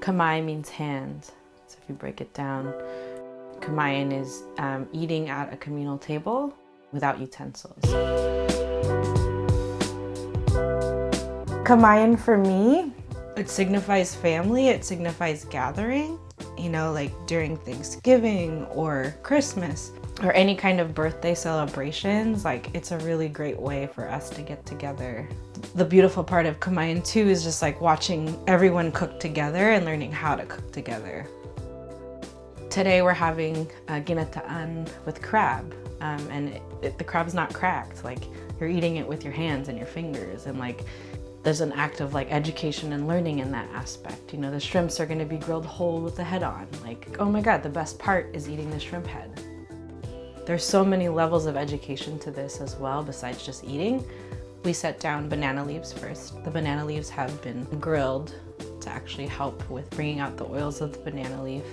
Kamay means hand. So if you break it down, Kamayan is eating at a communal table without utensils. Kamayan for me, it signifies family, it signifies gathering, you know, like during Thanksgiving or Christmas or any kind of birthday celebrations. Like, it's a really great way for us to get together. The beautiful part of Kamayan too is just like watching everyone cook together and learning how to cook together. Today we're having ginataan with crab, and the crab's not cracked. Like, you're eating it with your hands and your fingers, and like there's an act of like education and learning in that aspect. You know, the shrimps are going to be grilled whole with the head on. Like, oh my God, the best part is eating the shrimp head. There's so many levels of education to this as well besides just eating. We set down banana leaves first. The banana leaves have been grilled to actually help with bringing out the oils of the banana leaf.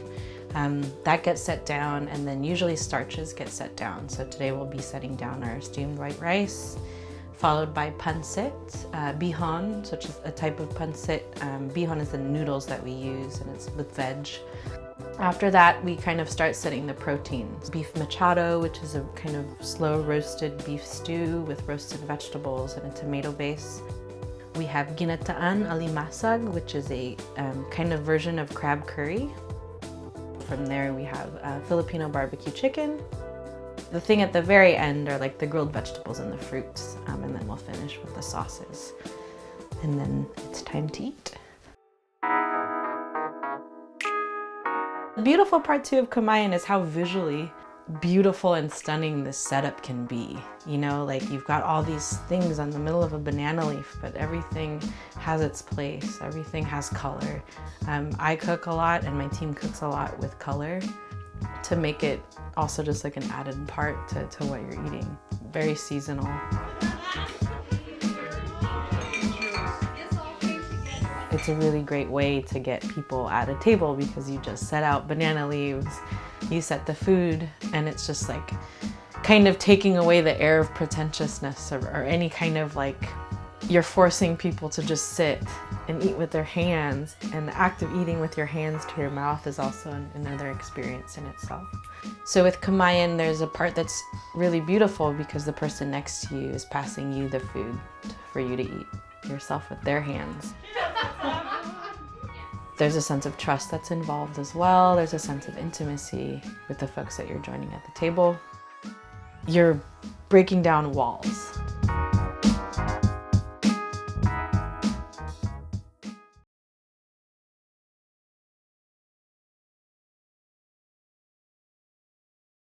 That gets set down, and then usually starches get set down. So today we'll be setting down our steamed white rice, followed by pancit, bihon, which is a type of pancit. Bihon is the noodles that we use, and it's with veg. After that, we kind of start setting the proteins. Beef machado, which is a kind of slow roasted beef stew with roasted vegetables and a tomato base. We have ginataan alimasag, which is a kind of version of crab curry. From there, we have Filipino barbecue chicken. The thing at the very end are like the grilled vegetables and the fruits, and then we'll finish with the sauces. And then it's time to eat. The beautiful part too of Kamayan is how visually beautiful and stunning this setup can be. You know, like you've got all these things on the middle of a banana leaf, but everything has its place. Everything has color. I cook a lot, and my team cooks a lot with color to make it also just like an added part to what you're eating. Very seasonal. It's a really great way to get people at a table because you just set out banana leaves, you set the food, and it's just like kind of taking away the air of pretentiousness or any kind of like, you're forcing people to just sit and eat with their hands. And the act of eating with your hands to your mouth is also another experience in itself. So with Kamayan, there's a part that's really beautiful because the person next to you is passing you the food for you to eat yourself with their hands. There's a sense of trust that's involved as well. There's a sense of intimacy with the folks that you're joining at the table. You're breaking down walls.